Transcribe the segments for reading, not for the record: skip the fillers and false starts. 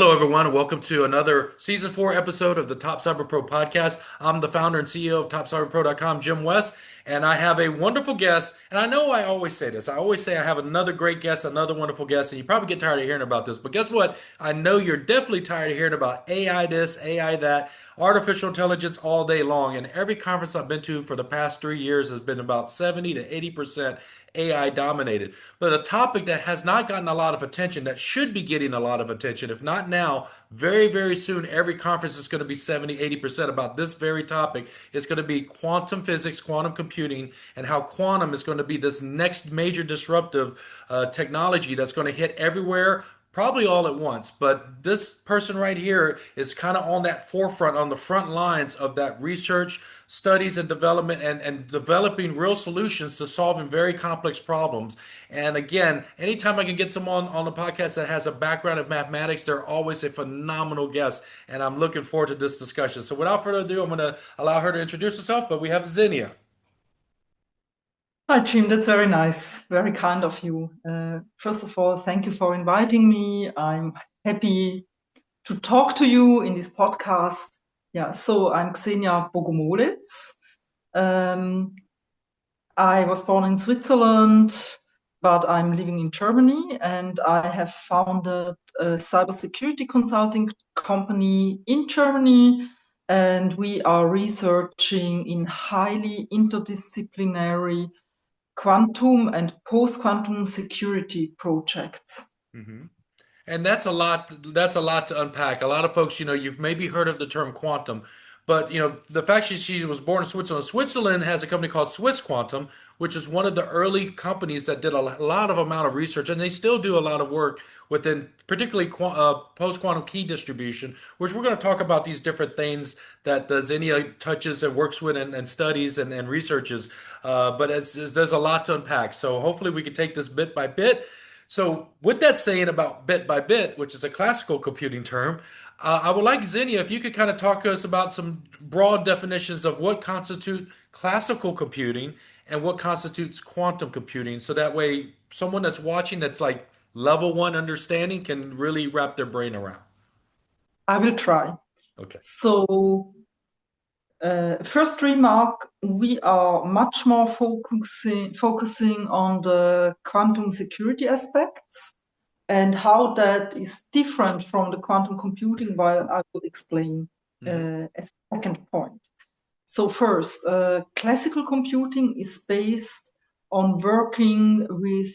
Hello, everyone, and welcome to another season 4 episode of the Top Cyber Pro podcast. I'm the founder and CEO of TopCyberPro.com, Jim West, and I have a wonderful guest. And I know I always say this. I always say I have another great guest, another wonderful guest, and you probably get tired of hearing about this. But guess what? I know you're definitely tired of hearing about AI this, AI that, artificial intelligence all day long. And every conference I've been to for the past 3 years has been about 70 to 80% AI dominated. But a topic that has not gotten a lot of attention, that should be getting a lot of attention, if not now, very, very soon, every conference is going to be 70, 80% about this very topic. It's going to be quantum physics, quantum computing, and how quantum is going to be this next major disruptive technology that's going to hit everywhere, probably all at once. But this person right here is kind of on that forefront, on the front lines of that research, studies, and development, and developing real solutions to solving very complex problems. And again, anytime I can get someone on the podcast that has a background of mathematics, they're always a phenomenal guest. And I'm looking forward to this discussion. So without further ado, I'm going to allow her to introduce herself, but we have Xenia. Hi, Jim. That's very nice. Very kind of you. First of all, thank you for inviting me. I'm happy to talk to you in this podcast. Yeah, so I'm Xenia Bogomolec. Um, I was born in Switzerland, but I'm living in Germany, and I have founded a cybersecurity consulting company in Germany, and we are researching in highly interdisciplinary quantum and post-quantum security projects. Mhm. And that's a lot. That's a lot to unpack. A lot of folks, you've maybe heard of the term quantum, but the fact she was born in Switzerland. Switzerland has a company called Swiss Quantum, which is one of the early companies that did a lot of amount of research, and they still do a lot of work within particularly post quantum key distribution, which we're going to talk about these different things that Xenia touches and works with and studies and researches. But there's a lot to unpack. So hopefully we can take this bit by bit. So, with that saying about bit by bit, which is a classical computing term, I would like Xenia, if you could kind of talk to us about some broad definitions of what constitutes classical computing and what constitutes quantum computing, so that way someone that's watching that's like level one understanding can really wrap their brain around. I will try. Okay. So, first remark, we are much more focusing on the quantum security aspects and how that is different from the quantum computing, while I will explain Hmm. as a second point. So first, classical computing is based on working with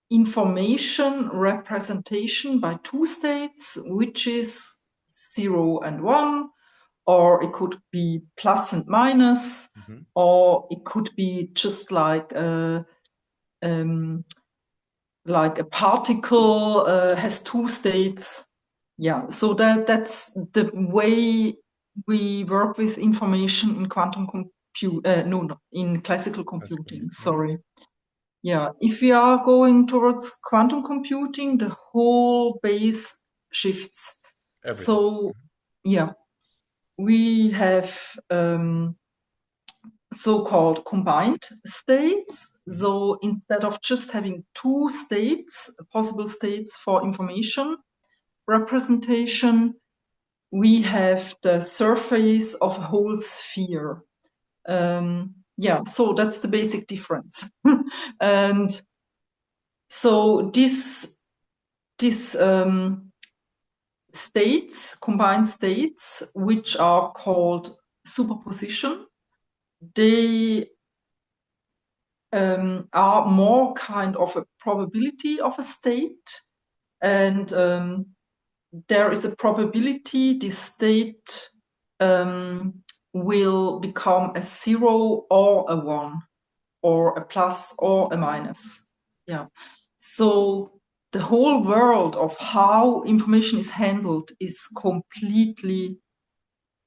information representation by two states, which is 0 and 1, or it could be plus and minus, Hmm. or it could be just like a particle has two states. Yeah, so that's the way we work with information in quantum compute. No, in classical That's good. computing. Hmm. Sorry. Yeah, if we are going towards quantum computing, the whole base shifts. Everything. So, yeah, we have so-called combined states. Hmm. So instead of just having two states, possible states for information representation, we have the surface of a whole sphere. Yeah, so that's the basic difference. And so this states, combined states, which are called superposition, they are more kind of a probability of a state, and there is a probability this state will become a 0 or a 1, or a plus or a minus. Yeah. So the whole world of how information is handled is completely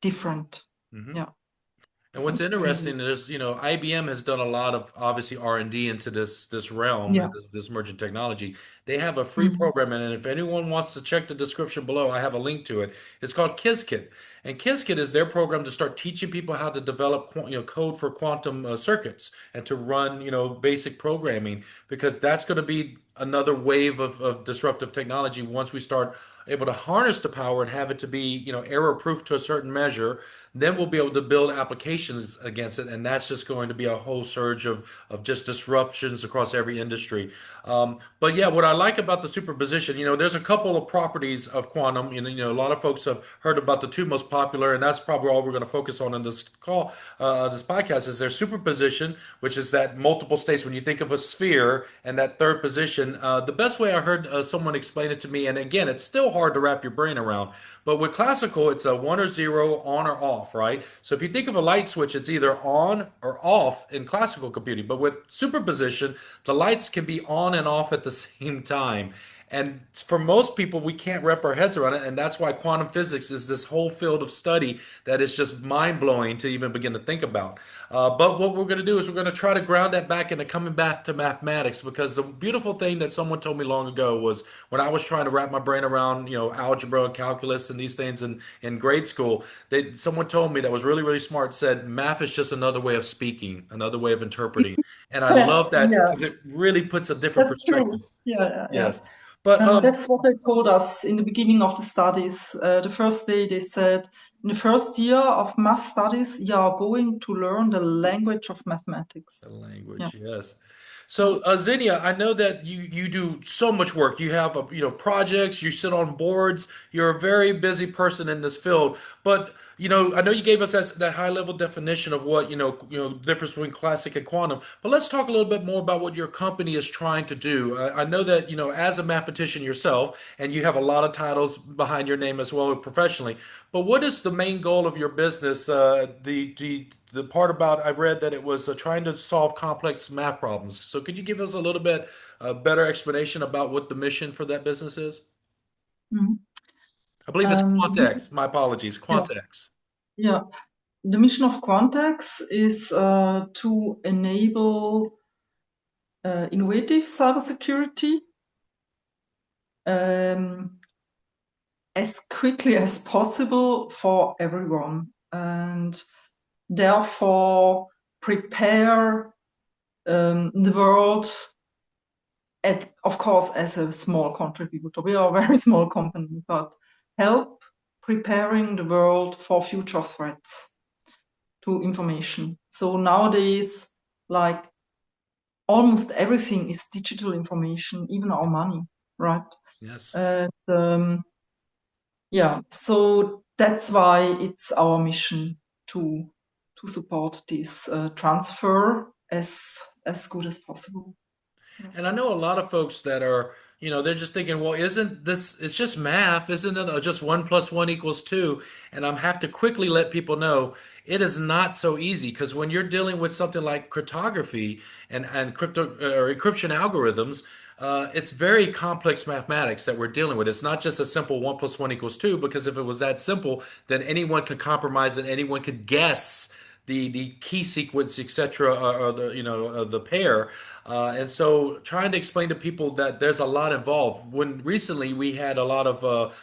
different. Hmm. Yeah. And what's And interesting is, IBM has done a lot of obviously R&D into this realm, yeah. this emerging technology. They have a free Mhm. program, and if anyone wants to check the description below, I have a link to it. It's called Qiskit, And Qiskit is their program to start teaching people how to develop, code for quantum circuits and to run, basic programming, because that's going to be another wave of disruptive technology once we start able to harness the power and have it to be, error proof to a certain measure. Then we'll be able to build applications against it, and that's just going to be a whole surge of just disruptions across every industry. But yeah, what I like about the superposition, there's a couple of properties of quantum. A lot of folks have heard about the two most popular, and that's probably all we're going to focus on in this call, this podcast. Is their superposition, which is that multiple states when you think of a sphere, and that third position. The best way I heard someone explain it to me, and again, it's still hard to wrap your brain around, but with classical, it's a one or zero, on or off, right? So if you think of a light switch, it's either on or off in classical computing. But with superposition, the lights can be on and off at the same time. And for most people, we can't wrap our heads around it. And that's why quantum physics is this whole field of study that is just mind blowing to even begin to think about. But what we're going to do is we're going to try to ground that back into coming back to mathematics, because the beautiful thing that someone told me long ago was when I was trying to wrap my brain around, algebra and calculus and these things in grade school, someone told me that was really, really smart, said math is just another way of speaking, another way of interpreting. And I love that Yeah, because it really puts a different that's true. perspective. Yeah, yeah. Yes. But And that's what they told us in the beginning of the studies. The first day they said, in the first year of math studies, you are going to learn the language of mathematics. the Yeah. language, yes. Yeah. So, Xenia, I know that you do so much work. You have projects. You sit on boards. You're a very busy person in this field. But I know you gave us that high level definition of what difference between classic and quantum. But let's talk a little bit more about what your company is trying to do. I know that as a mathematician yourself, and you have a lot of titles behind your name as well professionally. But what is the main goal of your business? The part about I read that it was trying to solve complex math problems. So could you give us a little bit better explanation about what the mission for that business is? Mhm. I believe it's Um, Quantex. My apologies, yeah, Quantex. yeah. The mission of Quantex is to enable innovative cybersecurity um, as quickly as possible for everyone, and therefore prepare the world, of course, as a small contributor. We are a very small company, but help preparing the world for future threats to information. So nowadays, like almost everything is digital information, even our money, right? Yes. And yeah, so that's why it's our mission to support this transfer as good as possible. Yeah. And I know a lot of folks that are, they're just thinking, well, isn't this, it's just math, isn't it just one plus one equals two? And I have to quickly let people know it is not so easy, because when you're dealing with something like cryptography and crypto or encryption algorithms, it's very complex mathematics that we're dealing with. It's not just a simple one plus one equals two, because if it was that simple, then anyone could compromise it, anyone could guess the key sequence, etc., or the pair. And so, trying to explain to people that there's a lot involved. When recently we had a lot of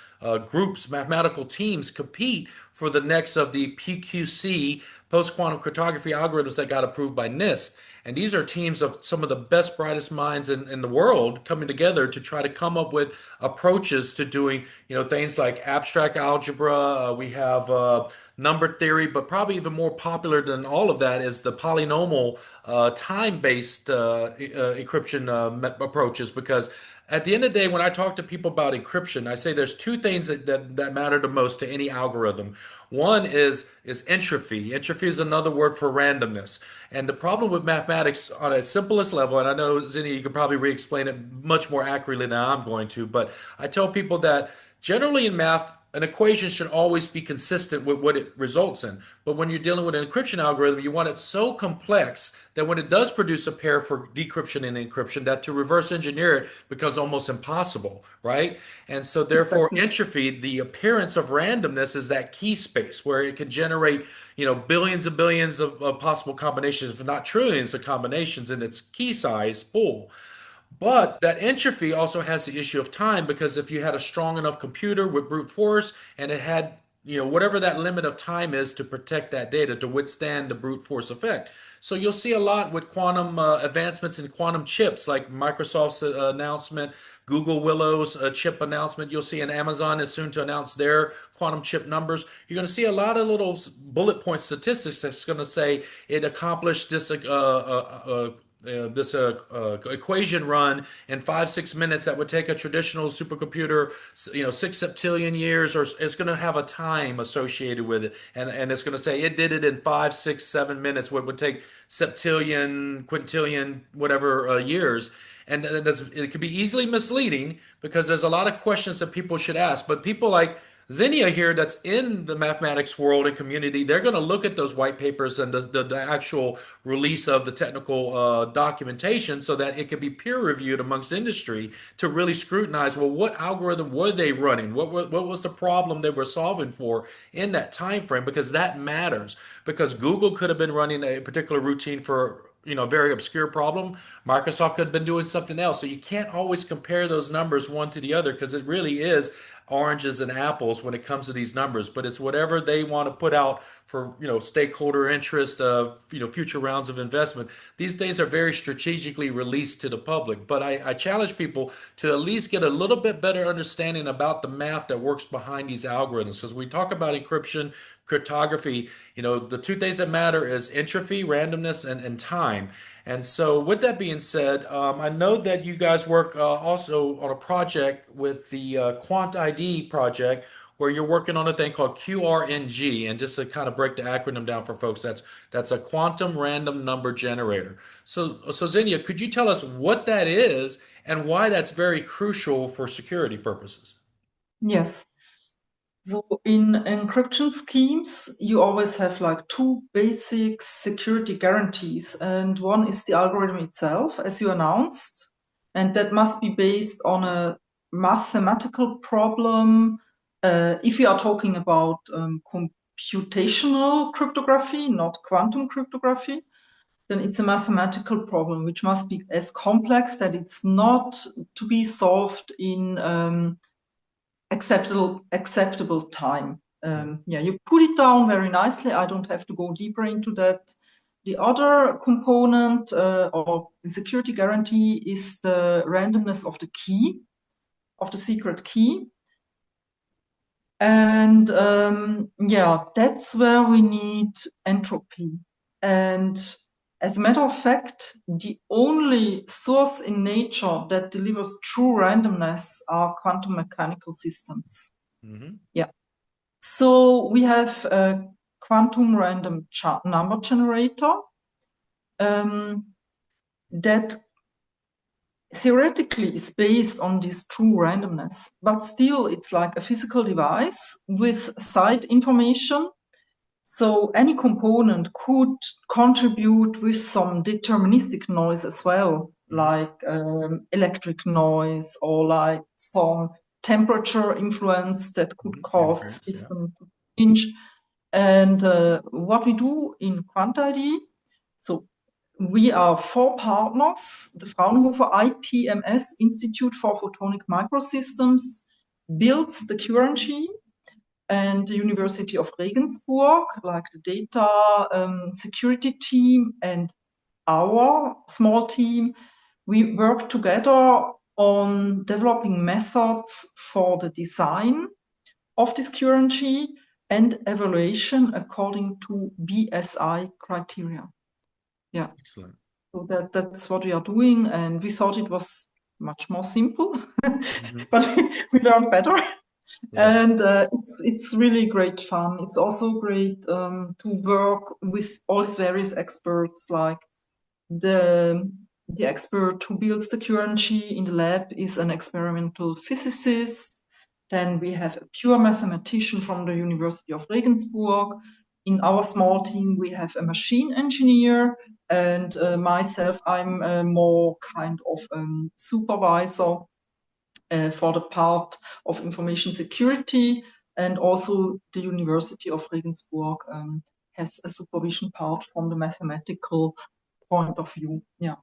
groups, mathematical teams, compete for the next of the PQC post quantum cryptography algorithms that got approved by NIST. And these are teams of some of the best, brightest minds in the world coming together to try to come up with approaches to doing, things like abstract algebra. We have number theory, but probably even more popular than all of that is the polynomial time-based encryption approaches. Because at the end of the day, when I talk to people about encryption, I say there's two things that matter the most to any algorithm. One is entropy. Entropy is another word for randomness. And the problem with mathematics on its simplest level, and I know, Zinni, you could probably re-explain it much more accurately than I'm going to, but I tell people that generally in math, an equation should always be consistent with what it results in. But when you're dealing with an encryption algorithm, you want it so complex that when it does produce a pair for decryption and encryption, that to reverse engineer it becomes almost impossible, right? And so therefore Exactly. entropy, the appearance of randomness, is that key space where it can generate, billions and billions of possible combinations, if not trillions of combinations in its key size pool. But that entropy also has the issue of time, because if you had a strong enough computer with brute force and it had whatever that limit of time is to protect that data to withstand the brute force effect. So you'll see a lot with quantum advancements in quantum chips, like Microsoft's announcement, Google Willow's chip announcement. You'll see, and Amazon is soon to announce their quantum chip numbers. You're going to see a lot of little bullet point statistics that's going to say it accomplished this equation run in 5-6 minutes that would take a traditional supercomputer 6 septillion years, or it's going to have a time associated with it, and it's going to say it did it in 5, 6, 7 minutes, what would take septillion, quintillion, whatever years. And it could be easily misleading because there's a lot of questions that people should ask, but people like Xenia here, that's in the mathematics world and community, they're going to look at those white papers and the actual release of the technical documentation so that it can be peer reviewed amongst industry to really scrutinize, well, what algorithm were they running? What was the problem they were solving for in that time frame? Because that matters. Because Google could have been running a particular routine for a very obscure problem. Microsoft could have been doing something else. So you can't always compare those numbers one to the other because it really is oranges and apples when it comes to these numbers. But it's whatever they want to put out for stakeholder interest of future rounds of investment. These things are very strategically released to the public. But I challenge people to at least get a little bit better understanding about the math that works behind these algorithms. Because we talk about encryption, cryptography, the two things that matter is entropy, randomness, and time. And so, with that being said, I know that you guys work also on a project with the Quant ID project, where you're working on a thing called QRNG. And just to kind of break the acronym down for folks, that's a quantum random number generator. So Xenia, could you tell us what that is and why that's very crucial for security purposes? Yes. So in encryption schemes, you always have like two basic security guarantees, and one is the algorithm itself, as you announced, and that must be based on a mathematical problem. If we are talking about computational cryptography, not quantum cryptography, then it's a mathematical problem which must be as complex that it's not to be solved in acceptable time. Yeah, you put it down very nicely. I don't have to go deeper into that. The other component or security guarantee is the randomness of the key, of the secret key. And yeah, that's where we need entropy. And as a matter of fact, the only source in nature that delivers true randomness are quantum mechanical systems. Hmm. Yeah. So we have a quantum random number generator that theoretically is based on this true randomness, but still it's like a physical device with side information. So any component could contribute with some deterministic noise as well, Hmm. like electric noise or like some temperature influence that could Hmm. cause the Interference, yeah. system to change. And what we do in QuantID, so we are 4 partners. The Fraunhofer IPMS Institute for Photonic Microsystems builds the QRNG, and the University of Regensburg, like the data security team and our small team, we work together on developing methods for the design of this QRNG and evaluation according to BSI criteria. Yeah, Excellent. so that's what we are doing, and we thought it was much more simple, Hmm. but we learned better. Yeah. And it's really great fun. It's also great to work with all these various experts, like the the expert who builds the QRNG in the lab is an experimental physicist. Then we have a pure mathematician from the University of Regensburg. In our small team, we have a machine engineer, and myself, I'm more kind of supervisor for the part of information security, and also the University of Regensburg has a supervision part from the mathematical point of view. Yeah,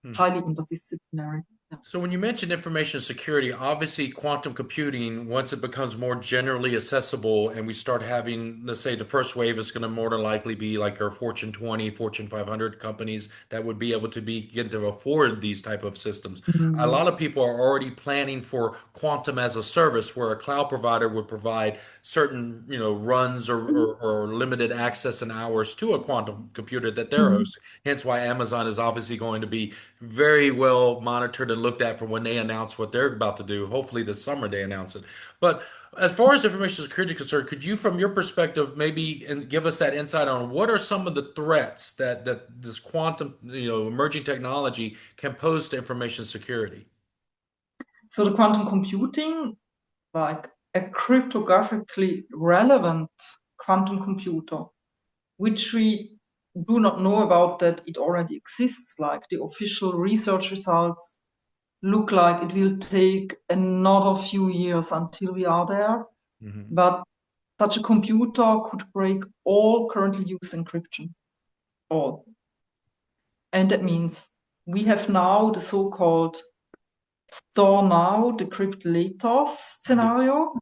Hmm. highly interdisciplinary. So when you mention information security, obviously quantum computing, once it becomes more generally accessible and we start having, let's say the first wave is going to more than likely be like our Fortune 20, Fortune 500 companies that would be able to begin to afford these type of systems. A Mm. lot of people are already planning for quantum as a service where a cloud provider would provide certain, runs or limited access and hours to a quantum computer that they're Mhm. hosting. Hence why Amazon is obviously going to be very well monitored and looked at for when they announce what they're about to do. Hopefully this summer they announce it. But as far as information security is concerned, could you, from your perspective, maybe give us that insight on what are some of the threats that this quantum, emerging technology can pose to information security? So the quantum computing, like a cryptographically relevant quantum computer, which we do not know about that it already exists, like the official research results look like it will take another few years until we are there. Hmm. But such a computer could break all currently used encryption, all. And that means we have now the so-called store now, decrypt later Yes. scenario.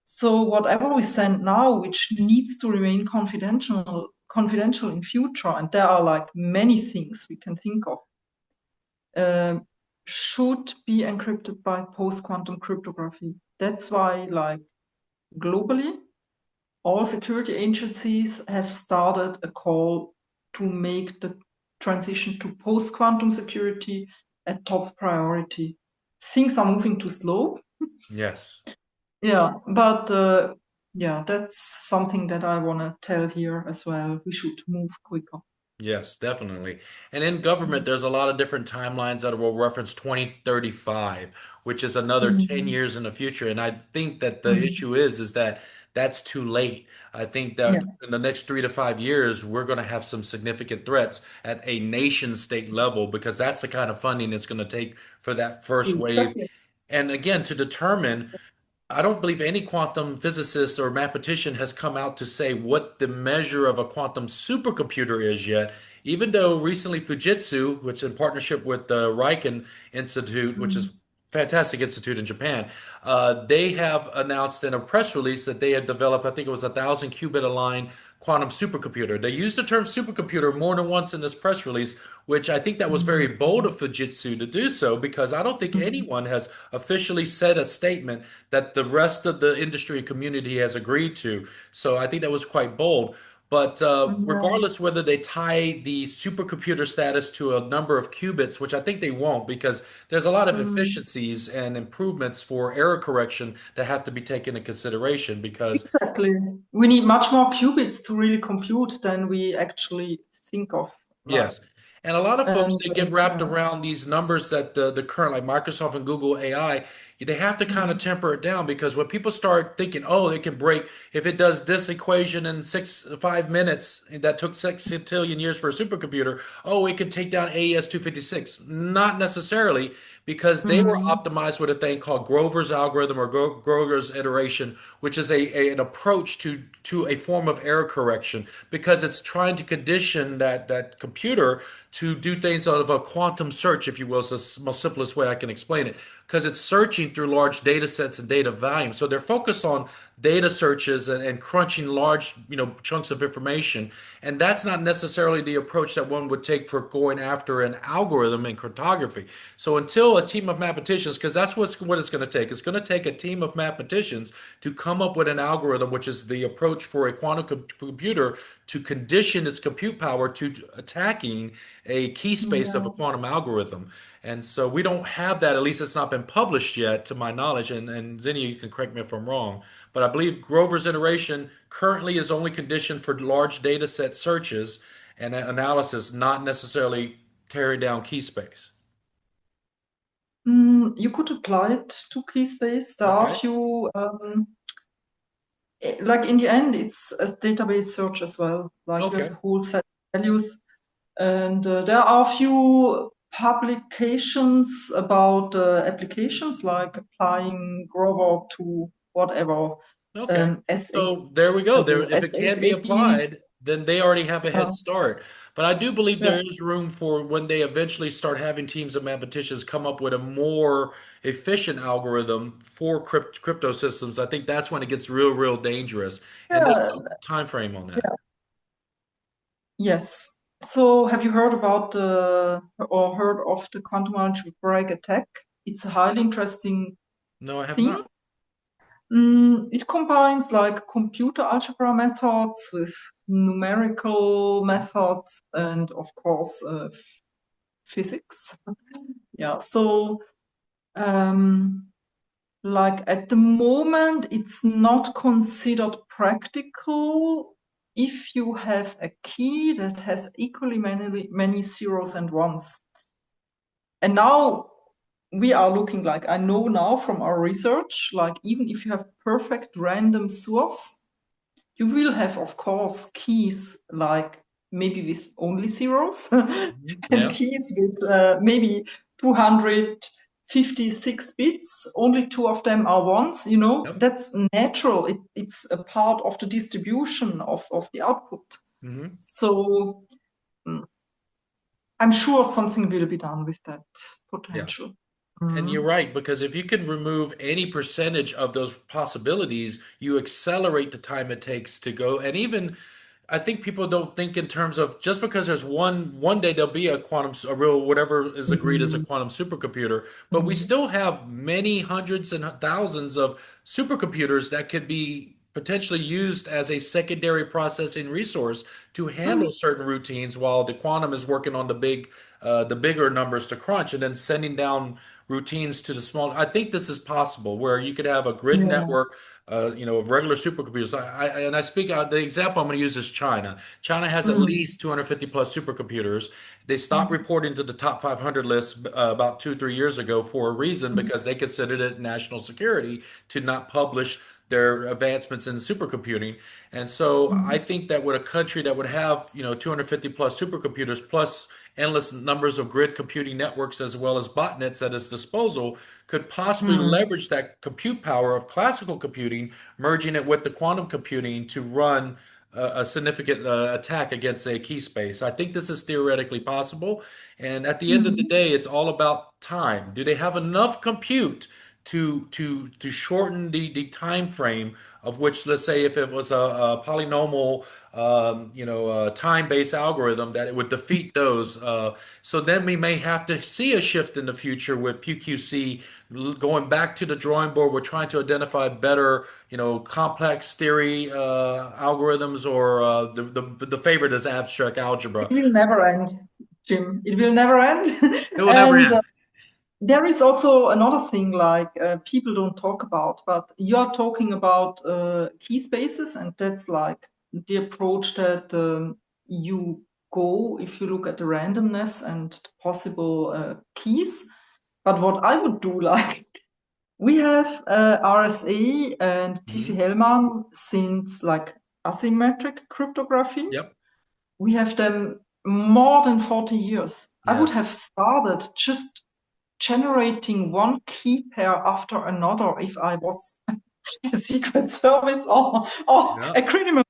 So whatever we send now, which needs to remain confidential in future, and there are like many things we can think of, should be encrypted by post-quantum cryptography. That's why, like globally, all security agencies have started a call to make the transition to post-quantum security a top priority. Things are moving too slow. Yes. Yeah, but yeah, that's something that I want to tell here as well. We should move quicker. Yes, definitely. And in government, there's a lot of different timelines that will reference 2035, which is another 10 Mhm. years in the future. And I think that the Mhm. issue is that that's too late. I think that Yeah, in the next 3 to 5 years, we're going to have some significant threats at a nation state level because that's the kind of funding it's going to take for that first wave. exactly. And again, to determine I don't believe any quantum physicist or mathematician has come out to say what the measure of a quantum supercomputer is yet, even though recently Fujitsu, which in partnership with the Riken Institute, which is Mhm. a fantastic institute in Japan, they have announced in a press release that they had developed, I think it was 1,000 qubit aligned quantum supercomputer. They used the term supercomputer more than once in this press release, which I think that was very bold of Fujitsu to do so because I don't think Mhm. anyone has officially said a statement that the rest of the industry community has agreed to. So I think that was quite bold. But Yeah. regardless whether they tie the supercomputer status to a number of qubits, which I think they won't, because there's a lot of Mhm. efficiencies and improvements for error correction that have to be taken into consideration. Because Exactly. We need much more qubits to really compute than we actually think of. Like, yes. And a lot of folks, and they get wrapped yeah. around these numbers that the current, like Microsoft and Google AI, they have to kind of Mhm. temper it down because when people start thinking, oh, it can break, if it does this equation in 5 minutes, and that took 6 years for a supercomputer, oh, it can take down AES 256. Not necessarily, because they were Mhm. optimized with a thing called Grover's algorithm or Grover's iteration, which is an approach to a form of error correction because it's trying to condition that computer to do things out of a quantum search, if you will. It's the most simplest way I can explain it because it's searching through large data sets and data volumes. So they're focused on data searches and crunching large, chunks of information. And that's not necessarily the approach that one would take for going after an algorithm in cryptography. So until a team of mathematicians, because that's what it's going to take. It's going to take a team of mathematicians to come up with an algorithm, which is the approach for a quantum computer to condition its compute power to attacking a key space of a Yeah. quantum algorithm. And so we don't have that, at least it's not been published yet, to my knowledge. And Xenia, you can correct me if I'm wrong. But I believe Grover's iteration currently is only conditioned for large data set searches and analysis, not necessarily tearing down key space. You could apply it to key space. There are a Okay. few, like in the end, it's a database search as well. Like you have Okay. a whole set of values. And there are a few publications about applications like applying Grover to whatever, Okay. S8, So there we go. There, if it can be S880. applied, then they already have a head start. But I do believe Yeah. there is room for when they eventually start having teams of mathematicians come up with a more efficient algorithm for crypto systems. I think that's when it gets real dangerous. And there's Yeah. no time frame on that. Yeah. Yes. So have you heard about or heard of the quantum algebraic attack? It's a highly interesting No, I have thing. not. It combines like computer algebra methods with numerical methods and of course physics. Yeah. So um, like at the moment, it's not considered practical if you have a key that has equally many zeros and ones. And now we are looking like, I know now from our research, like even if you have perfect random source, you will have, of course, keys like maybe with only zeros Mhm. and Yeah. keys with maybe 256 bits. Only two of them are ones. Yep. That's natural. It's a part of the distribution of the output. Hmm. So mm, I'm sure something will be done with that Yeah. potential. And you're Mm. right, because if you can remove any percentage of those possibilities, you accelerate the time it takes to go. And even I think people don't think in terms of just because there's one day there'll be a real whatever is agreed as a Mm. quantum supercomputer, but we Mm. still have many hundreds and thousands of supercomputers that could be potentially used as a secondary processing resource to handle Mm. certain routines while the quantum is working on the bigger numbers to crunch and then sending down routines to the small. I think this is possible where you could have a grid Yeah. network, of regular supercomputers. And I speak out the example I'm going to use is China. China has at Mm. least 250 plus supercomputers. They stopped Mm. reporting to the top 500 list about 2, 3 years ago for a reason Mm. because they considered it national security to not publish their advancements in supercomputing. And so I Mm. think that with a country that would have, 250 plus supercomputers plus endless numbers of grid computing networks as well as botnets at its disposal could possibly Mm. leverage that compute power of classical computing, merging it with the quantum computing to run a significant attack against a key space. I think this is theoretically possible. And at the end of the Mm. day, it's all about time. Do they have enough compute to shorten the time frame of which, let's say, if it was a polynomial, time-based algorithm, that it would defeat those. So then we may have to see a shift in the future with PQC going back to the drawing board. We're trying to identify better, complex theory algorithms, or the favorite is abstract algebra. It will never end, Jim. It will never end. It will never And end. there is also another thing like people don't talk about, but you are talking about key spaces, and that's like the approach that you go if you look at the randomness and the possible keys. But what I would do, like, we have RSA and Mhm. Diffie-Hellman since like asymmetric cryptography. Yep. We have them more than 40 years. I would Yes. have started just generating one key pair after another if I was a secret service or a Yep. criminal.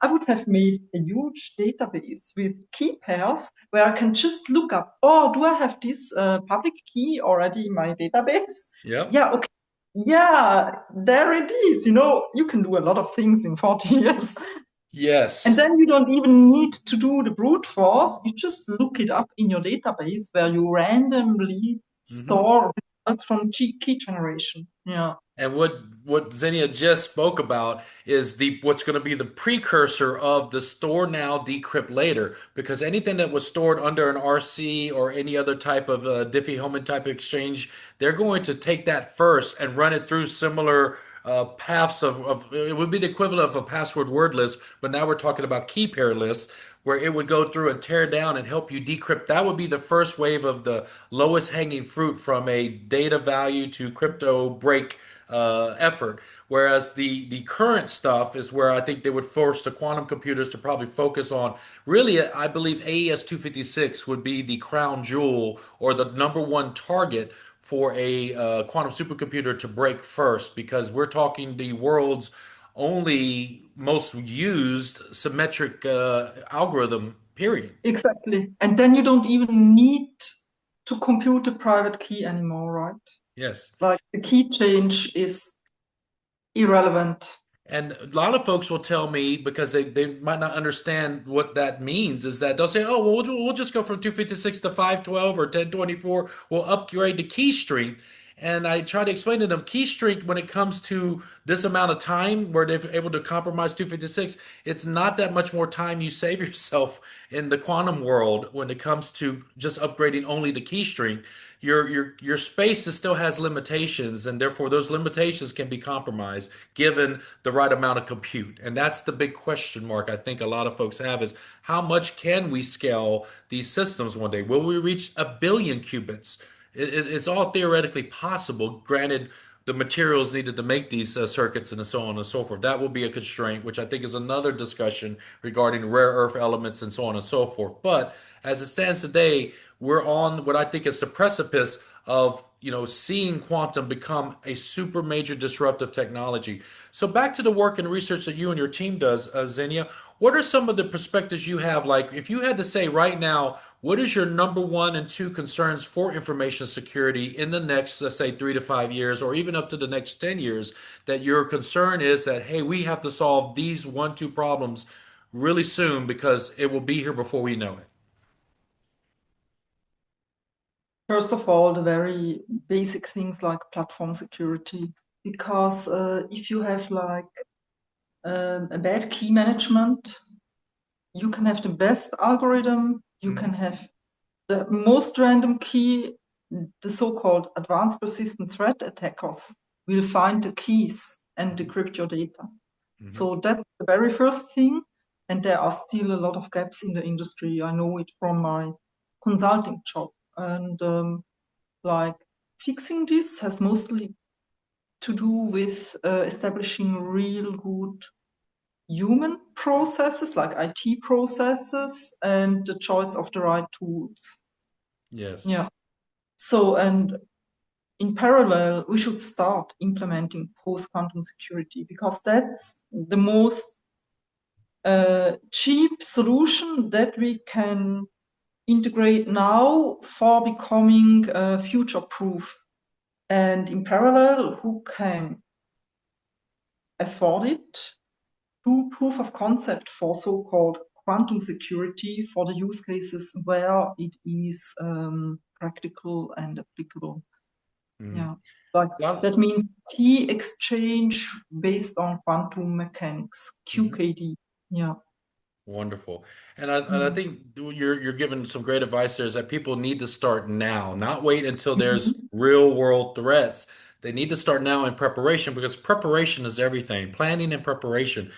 I would have made a huge database with key pairs where I can just look up, oh, do I have this public key already in my database? Yep. Yeah, okay. Yeah, there it is. You can do a lot of things in 40 years. And Yes. then you don't even need to do the brute force. You just look it up in your database where you randomly Hmm. store results from key generation. Yeah. And what Xenia just spoke about is the what's going to be the precursor of the store now, decrypt later, because anything that was stored under an RC or any other type of Diffie-Hellman type of exchange, they're going to take that first and run it through similar paths of it would be the equivalent of a password word list, but now we're talking about key pair lists where it would go through and tear down and help you decrypt. That would be the first wave of the lowest hanging fruit from a data value to crypto break effort. Whereas the current stuff is where I think they would force the quantum computers to probably focus on. Really, I believe AES 256 would be the crown jewel or the number one target for a quantum supercomputer to break first, because we're talking the world's only most used symmetric algorithm period. Exactly. And then you don't even need to compute the private key anymore, right? Yes. Like the key change is irrelevant. And a lot of folks will tell me because they might not understand what that means is that they'll say, oh, well, we'll just go from 256 to 512 or 1024. We'll upgrade to key strength. And I try to explain to them key strength when it comes to this amount of time where they're able to compromise 256, it's not that much more time you save yourself in the quantum world when it comes to just upgrading only the key strength. Your space still has limitations, and therefore those limitations can be compromised given the right amount of compute. And that's the big question mark I think a lot of folks have is how much can we scale these systems one day? Will we reach a billion qubits? It's all theoretically possible, granted the materials needed to make these circuits and so on and so forth. That will be a constraint, which I think is another discussion regarding rare earth elements and so on and so forth. But as it stands today, we're on what I think is the precipice of seeing quantum become a super major disruptive technology. So back to the work and research that you and your team does, Xenia. What are some of the perspectives you have? Like, if you had to say right now, what is your number one and two concerns for information security in the next, let's say, 3 to 5 years, or even up to the next 10 years, that your concern is that, hey, we have to solve these one, two problems really soon because it will be here before we know it? First of all, the very basic things like platform security. Because if you have like a bad key management, you can have the best algorithm, you can Hmm. have the most random key, the so-called advanced persistent threat attackers will find the keys and decrypt your data. Hmm. So that's the very first thing. And there are still a lot of gaps in the industry. I know it from my consulting job. And like fixing this has mostly to do with establishing real good human processes, like IT processes, and the choice of the right tools. Yes. Yeah. So, and in parallel, we should start implementing post-quantum security because that's the most cheap solution that we can integrate now for becoming future-proof. And in parallel, who can afford it? Do proof of concept for so-called quantum security for the use cases where it is practical and applicable. Hmm. Yeah, like Well, that means key exchange based on quantum mechanics, mhm. QKD. Yeah. Wonderful. And I Mm. think you're giving some great advice there is that people need to start now, not wait until there's Mhm. real world threats. They need to start now in preparation because preparation is everything. Planning and preparation.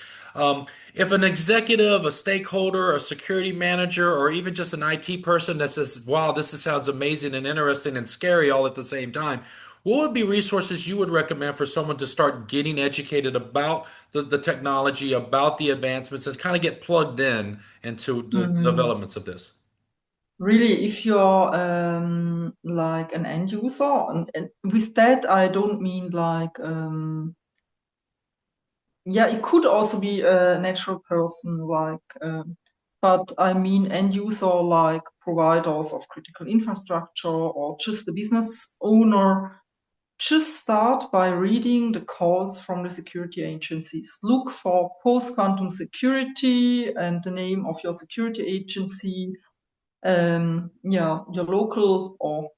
If an executive, a stakeholder, a security manager, or even just an IT person that says, wow, sounds amazing and interesting and scary all at the same time, what would be resources you would recommend for someone to start getting educated about the technology, about the advancements, and kind of get plugged in into the Mm. developments of this? Really, if you're like an end user, and with that I don't mean like yeah, it could also be a natural person, like, but I mean end user, like providers of critical infrastructure or just a business owner. Just start by reading the calls from the security agencies. Look for post-quantum security and the name of your security agency, yeah, your local or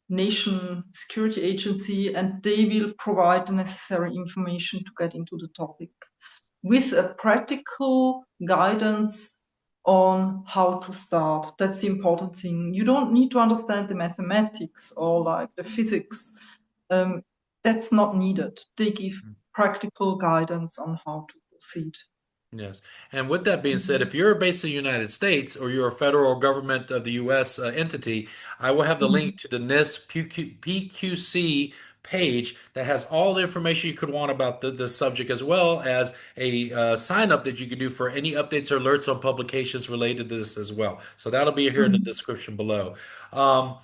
nation security agency, and they will provide the necessary information to get into the topic with a practical guidance on how to start. That's the important thing. You don't need to understand the mathematics or like the physics. Um, that's not needed. They give practical guidance on how to proceed. Yes. And with that being said, Mhm. if you're based in the United States or you're a federal government of the U.S. Entity, I will have the Mhm. link to the NIST PQC page that has all the information you could want about this subject, as well as a sign up that you could do for any updates or alerts on publications related to this as well. So that'll be here in the Mhm. description below. Um,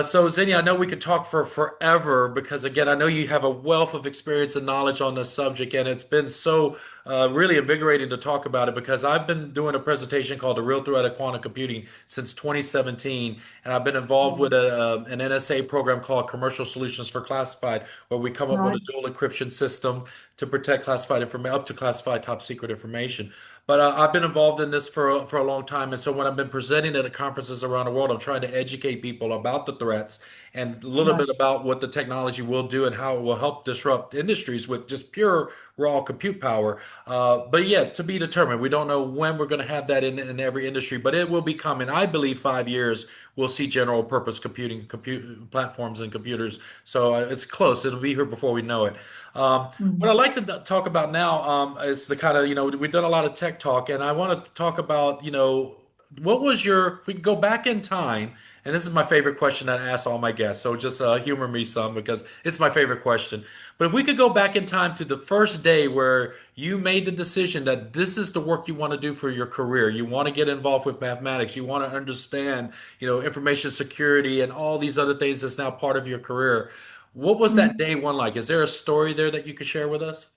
so Zinni, I know we could talk for forever because again, I know you have a wealth of experience and knowledge on this subject, and it's been so really invigorating to talk about it because I've been doing a presentation called The Real Threat of Quantum Computing since 2017, and I've been involved with an NSA program called Commercial Solutions for Classified, where we come up with a Nice. dual encryption system to protect classified information, up to classified top secret information. But I've been involved in this for a long time, and so when I've been presenting at conferences around the world, I'm trying to educate people about the threats and a little bit Nice. about what the technology will do and how it will help disrupt industries with just pure raw compute power. But yet to be determined. We don't know when we're going to have that in every industry, but it will be coming. I believe 5 years we'll see general purpose computing compute platforms and computers. So it's close. It'll be here before we know it. What I'd Mhm. like to talk about now is the kind of, we've done a lot of tech talk, and I want to talk about, what was if we could go back in time, and this is my favorite question that I ask all my guests, so just humor me some because it's my favorite question. But if we could go back in time to the first day where you made the decision that this is the work you want to do for your career, you want to get involved with mathematics, you want to understand, information security and all these other things that's now part of your career. What was that Mhm. day one like? Is there a story there that you could share with us?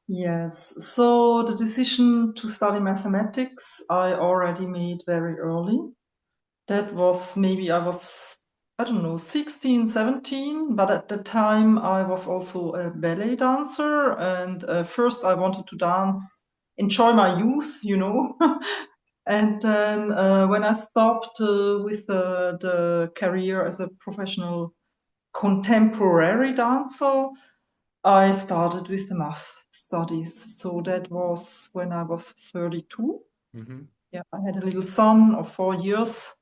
Yes. So the decision to study mathematics I already made very early. That was maybe I was, I don't know, 16, 17, but at the time I was also a ballet dancer. And first I wanted to dance, enjoy my youth. And then when I stopped with the career as a professional contemporary dancer, I started with the math studies. So that was when I was 32. Hmm. Yeah, I had a little son of 4 years.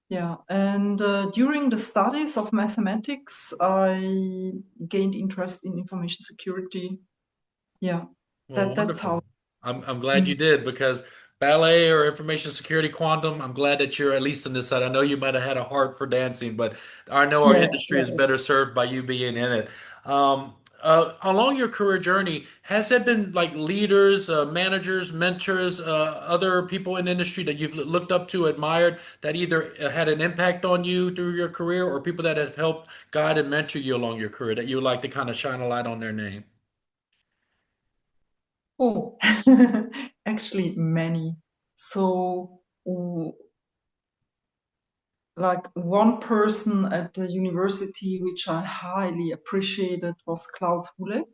Yeah, and during the studies of mathematics, I gained interest in information security. Yeah, Well, that's how. wonderful. I'm glad you Mhm. did because ballet or information security quantum, I'm glad that you're at least on this side. I know you might have had a heart for dancing, but I know our Yeah, industry yeah. is better served by you being in it. Along your career journey, has there been like leaders, managers, mentors, other people in the industry that you've looked up to, admired, that either had an impact on you through your career or people that have helped guide and mentor you along your career that you would like to kind of shine a light on their name? Oh, actually, many. So, like one person at the university which I highly appreciated was Klaus Hulek.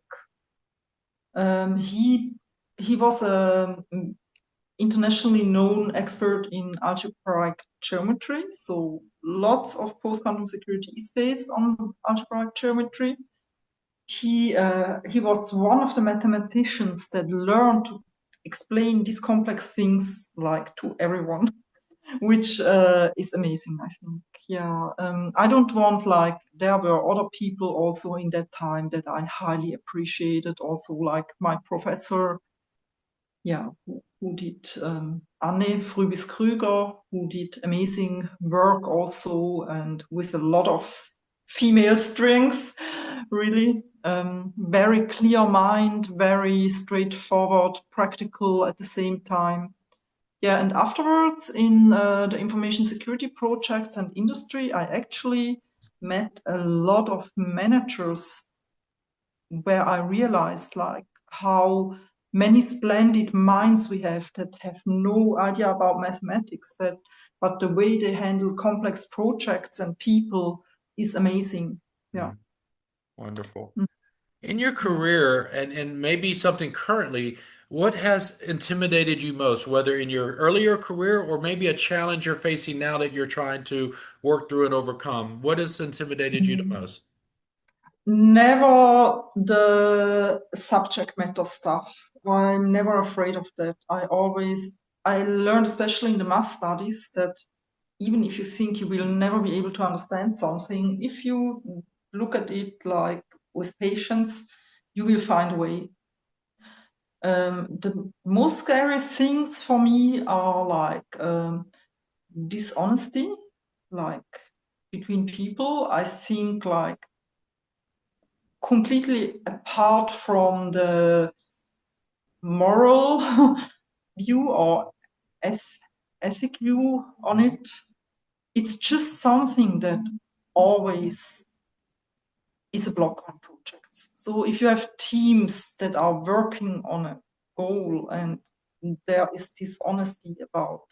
He was a internationally known expert in algebraic geometry. So lots of post-quantum security is based on algebraic geometry. He was one of the mathematicians that learned to explain these complex things like to everyone, which is amazing, I think. Yeah, I don't want like there were other people also in that time that I highly appreciated. Also, like my professor, yeah, who did Anne Frübis-Krüger, who did amazing work also, and with a lot of female strength, really. Very clear mind, very straightforward, practical at the same time. Yeah, and afterwards in the information security projects and industry, I actually met a lot of managers where I realized like how many splendid minds we have that have no idea about mathematics, but the way they handle complex projects and people is amazing. Yeah. Mm, wonderful. Mm. In your Yeah. career and maybe something currently, what has intimidated you most, whether in your earlier career or maybe a challenge you're facing now that you're trying to work through and overcome? What has intimidated you the Mhm. most? Never the subject matter stuff. I'm never afraid of that. I learned, especially in the math studies, that even if you think you will never be able to understand something, if you look at it like with patience, you will find a way. The most scary things for me are like dishonesty, like between people. I think like completely apart from the moral view or eth- ethic view on Mhm. it. It's just something that always is a block on project. projects. So if you have teams that are working on a goal and there is this honesty about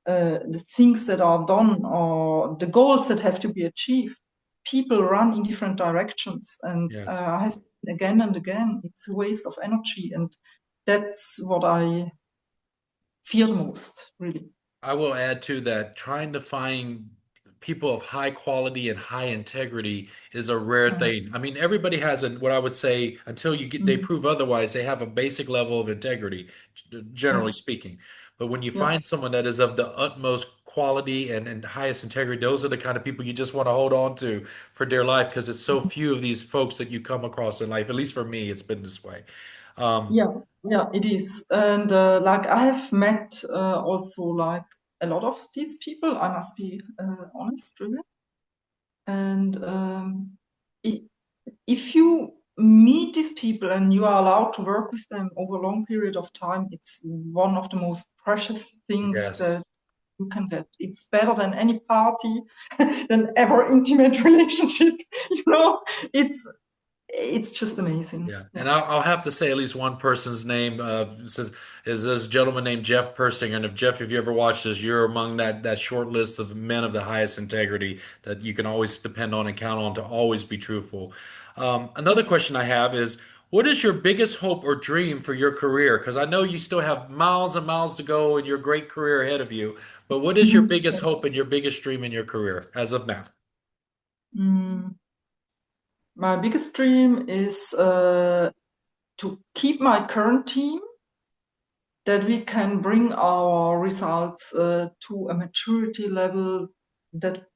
the things that are done or the goals that have to be achieved, people run in different directions. And Yes. I have seen again and again, it's a waste of energy. And that's what I fear the most, really. I will add to that, trying to find people of high quality and high integrity is a rare thing. I mean, everybody has what I would say, until they Mm, prove otherwise, they have a basic level of integrity, yeah, generally speaking. But when you yeah. find someone that is of the utmost quality and highest integrity, those are the kind of people you just want to hold on to for dear life, because it's so few of these folks that you come across in life. At least for me, it's been this way. Um, Yeah, yeah, it is. And like I have met also like a lot of these people, I must be honest with it. And I if you meet these people and you are allowed to work with them over a long period of time, it's one of the most precious things yes. that you can get. It's better than any party, than ever intimate relationship. You know, it's it's just amazing. Yeah, Yeah. and I'll have to say at least one person's name. Says is this gentleman named Jeff Persinger. And if Jeff, if you ever watch this, you're among that short list of men of the highest integrity that you can always depend on and count on to always be truthful. Another question I have is, what is your biggest hope or dream for your career? Because I know you still have miles and miles to go in your great career ahead of you. But what is your Mhm. biggest hope and your biggest dream in your career as of now? Mm, my biggest dream is to keep my current team, that we can bring our results to a maturity level that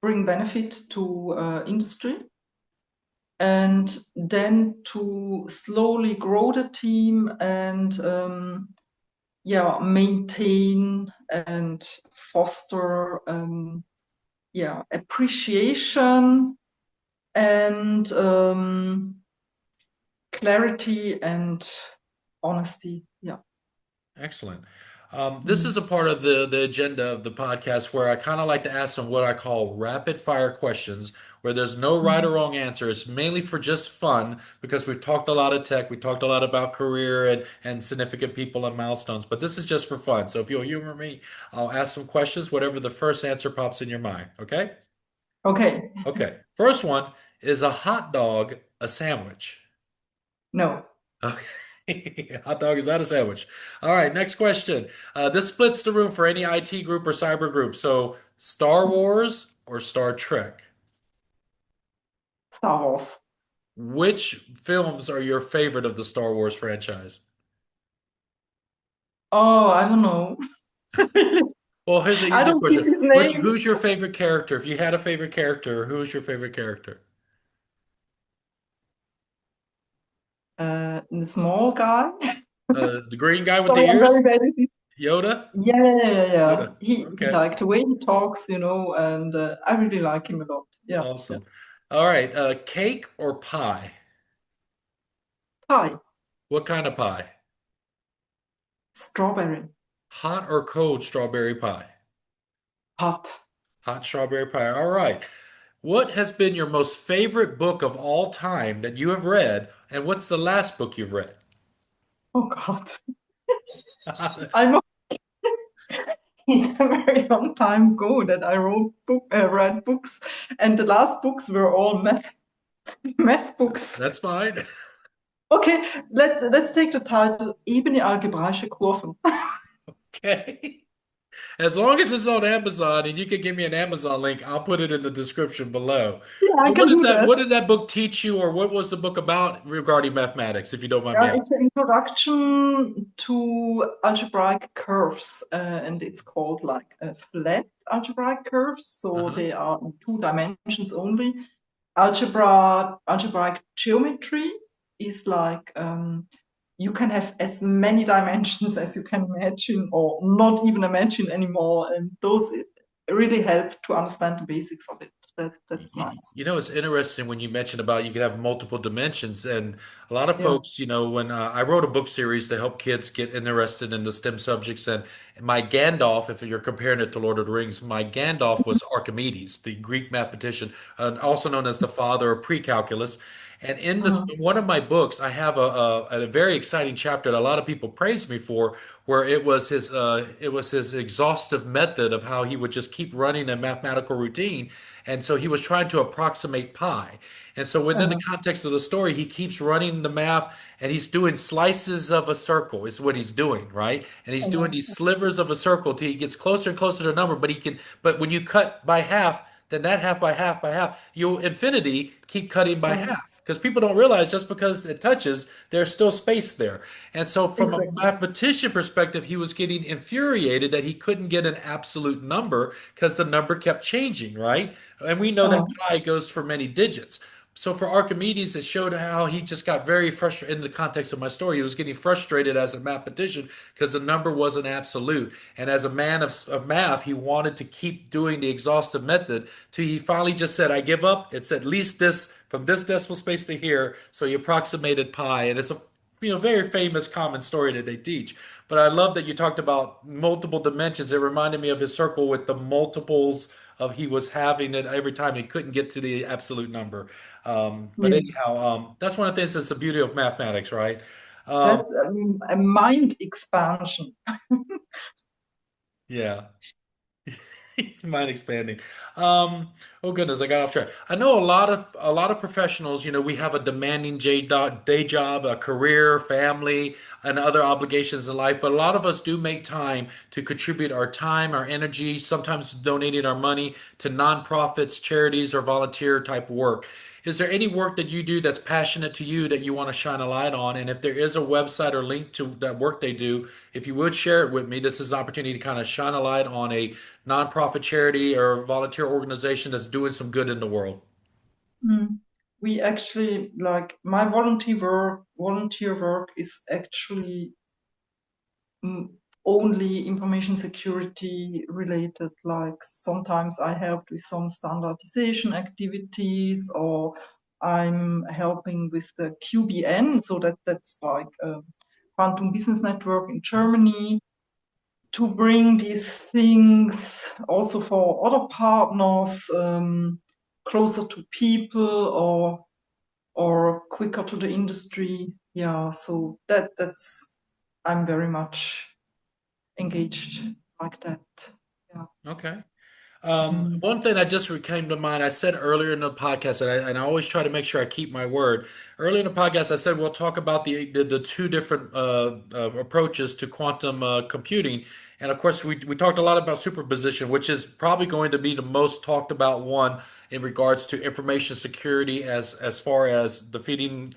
bring benefit to industry, and then to slowly grow the team and yeah, maintain and foster yeah, appreciation and clarity and honesty. Yeah. Excellent. This Mm. is a part of the agenda of the podcast where I kind of like to ask some what I call rapid fire questions, where there's no right or Mm. wrong answer. It's mainly for just fun because we've talked a lot of tech, we talked a lot about career and significant people and milestones, but this is just for fun. So if you'll humor me, I'll ask some questions, whatever the first answer pops in your mind. Okay? Okay. Okay. First one, is a hot dog a sandwich? No. Okay. Hot dog is not a sandwich. All right, next question. This splits the room for any IT group or cyber group. So, Star Wars or Star Trek? Star Wars. Which films are your favorite of the Star Wars franchise? Oh, I don't know. Well, here's an I easy don't keep question. his names. Who's your favorite character? If you had a favorite character, who's your favorite character? The small guy. The green guy with the Sorry, I'm ears? very bad with this. Yoda? Yeah, yeah, yeah, yeah. Yoda. He Okay. like the way he talks, you know, and I really like him a lot. Yeah, yeah. Awesome. All right, cake or pie? Pie, What kind of pie? strawberry, Hot or cold strawberry pie? hot. Hot strawberry pie. All right. What has been your most favorite book of all time that you have read, and what's the last book you've read? Oh God. I'm It's a very long time ago that I read books, and the last books were all math books. That's fine. Okay, let's take the title Ebene algebraische Kurven. Okay. As long as it's on Amazon and you can give me an Amazon link, I'll put it in the description below. Yeah, I But what can is do that? that. What did that book teach you, or what was the book about regarding mathematics, if you don't mind me Yeah, it's asking? an introduction to algebraic curves, and it's called like a flat algebraic curves. So Uh-huh. they are in two dimensions only. Algebraic geometry is like you can have as many dimensions as you can imagine, or not even imagine anymore, and those really help to understand the basics of it. That's nice. You know, it's interesting when you mentioned about you could have multiple dimensions, and a lot of Yeah. folks, when I wrote a book series to help kids get interested in the STEM subjects, and My Gandalf, if you're comparing it to Lord of the Rings, my Gandalf was Archimedes, the Greek mathematician, also known as the father of pre-calculus. And in this Mhm. one of my books, I have a very exciting chapter that a lot of people praise me for, where it was his exhaustive method of how he would just keep running a mathematical routine, and so he was trying to approximate pi. And so within the Uh-huh. context of the story, he keeps running the math and he's doing slices of a circle is what he's doing, right? And he's doing Uh-huh. these slivers of a circle till he gets closer and closer to a number, but when you cut by half, then that half by half by half, you'll infinity keep cutting by Uh-huh. half. Because people don't realize just because it touches, there's still space there. And so, from a Exactly. mathematician perspective, he was getting infuriated that he couldn't get an absolute number because the number kept changing, right? And we know that Uh-huh. pi goes for many digits. So for Archimedes, it showed how he just got very frustrated in the context of my story. He was getting frustrated as a mathematician because the number wasn't absolute. And as a man of math, he wanted to keep doing the exhaustive method till he finally just said, I give up. It's at least this from this decimal space to here. So he approximated pi. And it's a very famous common story that they teach. But I love that you talked about multiple dimensions. It reminded me of his circle with the multiples of he was having it every time he couldn't get to the absolute number. But Yeah. anyhow, that's one of the things that's the beauty of mathematics, right? Um, That's a mind expansion. yeah. Mind expanding. Oh goodness, I got off track. I know a lot of professionals, we have a demanding day job, a career, family, and other obligations in life, but a lot of us do make time to contribute our time, our energy, sometimes donating our money to nonprofits, charities, or volunteer type work. Is there any work that you do that's passionate to you that you want to shine a light on? And if there is a website or link to that work they do, if you would share it with me, this is an opportunity to kind of shine a light on a nonprofit charity or volunteer organization that's doing some good in the world. Mm. We actually like my volunteer work is actually mm, only information security related. Like sometimes I helped with some standardization activities, or I'm helping with the QBN, so that's like a quantum business network in Germany, to bring these things also for other partners closer to people, or quicker to the industry. Yeah, so that's I'm very much engaged like that. Yeah. Okay. Mm. One thing that just came to mind, I said earlier in the podcast, and I always try to make sure I keep my word. Earlier in the podcast, I said we'll talk about the two different approaches to quantum computing. And of course, we talked a lot about superposition, which is probably going to be the most talked about one in regards to information security as far as defeating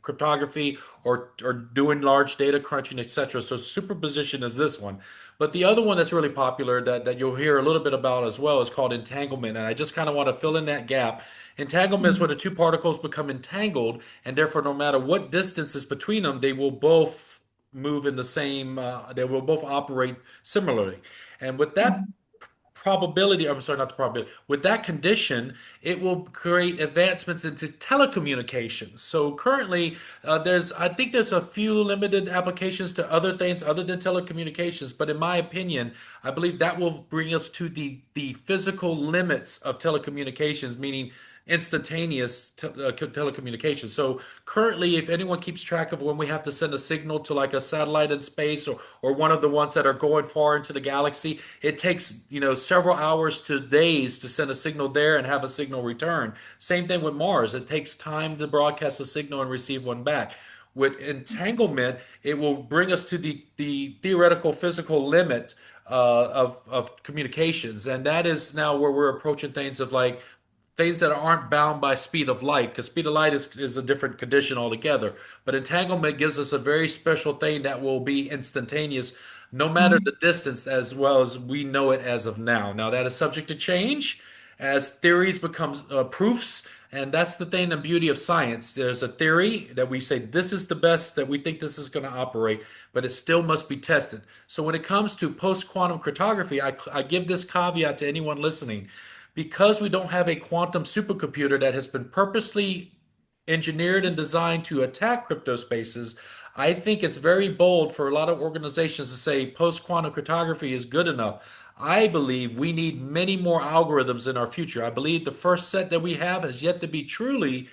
cryptography or doing large data crunching, etc. So superposition is this one. But the other one that's really popular that you'll hear a little bit about as well is called entanglement. And I just kind of want to fill in that gap. Entanglement is when Mm. the two particles become entangled, and therefore, no matter what distance is between them, they will both move in the same, they will both operate similarly. And with that Mm. probability, I'm sorry, not the probability, with that condition, it will create advancements into telecommunications. So currently, I think there's a few limited applications to other things other than telecommunications, but in my opinion, I believe that will bring us to the physical limits of telecommunications, meaning instantaneous telecommunications. So currently, if anyone keeps track of when we have to send a signal to like a satellite in space or one of the ones that are going far into the galaxy, it takes, several hours to days to send a signal there and have a signal return. Same thing with Mars. It takes time to broadcast a signal and receive one back. With entanglement, it will bring us to the theoretical physical limit of communications. And that is now where we're approaching things of like things that aren't bound by speed of light, because speed of light is a different condition altogether. But entanglement gives us a very special thing that will be instantaneous, no matter Mm. the distance, as well as we know it as of now. Now, that is subject to change as theories become proofs. And that's the thing, the beauty of science. There's a theory that we say this is the best, that we think this is going to operate, but it still must be tested. So when it comes to post quantum cryptography, I give this caveat to anyone listening. Because we don't have a quantum supercomputer that has been purposely engineered and designed to attack crypto spaces, I think it's very bold for a lot of organizations to say post-quantum cryptography is good enough. I believe we need many more algorithms in our future. I believe the first set that we have has yet to be truly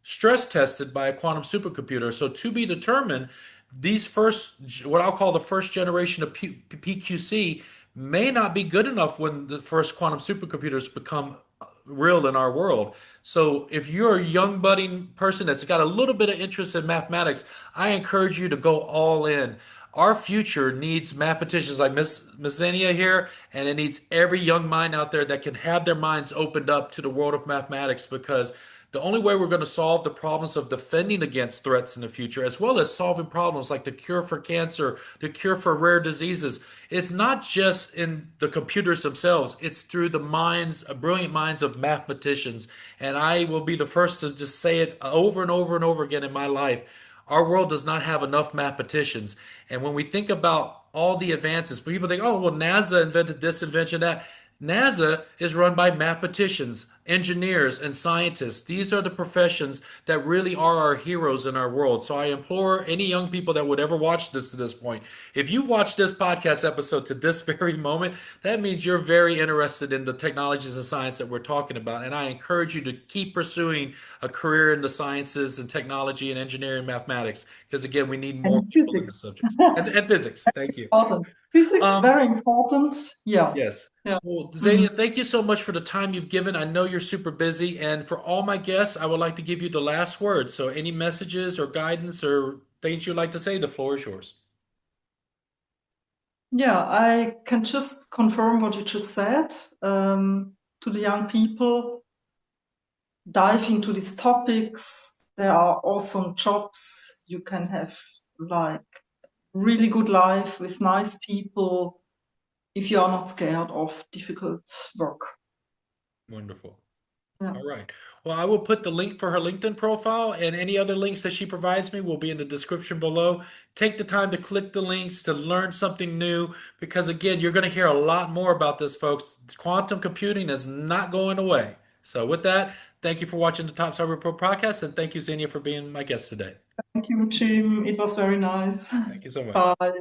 stress tested by a quantum supercomputer. So to be determined, these first, what I'll call the first generation of PQC, may not be good enough when the first quantum supercomputers become real in our world. So if you're a young budding person that's got a little bit of interest in mathematics, I encourage you to go all in. Our future needs mathematicians like Miss Xenia here, and it needs every young mind out there that can have their minds opened up to the world of mathematics, because the only way we're going to solve the problems of defending against threats in the future, as well as solving problems like the cure for cancer, the cure for rare diseases, it's not just in the computers themselves, it's through the minds, brilliant minds of mathematicians. And I will be the first to just say it over and over and over again in my life. Our world does not have enough mathematicians. And when we think about all the advances, people think, oh, well, NASA invented this invention, that. NASA is run by mathematicians, engineers, and scientists. These are the professions that really are our heroes in our world. So I implore any young people that would ever watch this to this point, if you've watched this podcast episode to this very moment, that means you're very interested in the technologies and science that we're talking about. And I encourage you to keep pursuing a career in the sciences and technology and engineering and mathematics, because again, we need more And people in the physics. subjects. And physics. Thank you. Important. Physics, Um, very important. Yeah. Yes. Yeah. Well, Mhm. Xenia, thank you so much for the time you've given. I know you're super busy. And for all my guests, I would like to give you the last word. So any messages or guidance or things you'd like to say, the floor is yours. Yeah, I can just confirm what you just said. To the young people, dive into these topics. There are awesome jobs. You can have like really good life with nice people if you are not scared of difficult work. Wonderful. Yeah. All right. Well, I will put the link for her LinkedIn profile, and any other links that she provides me will be in the description below. Take the time to click the links to learn something new, because again, you're going to hear a lot more about this, folks. Quantum computing is not going away. So with that, thank you for watching the Top Cyber Pro podcast, and thank you, Xenia, for being my guest today. Thank you, Jim. It was very nice. Thank you so much. Bye.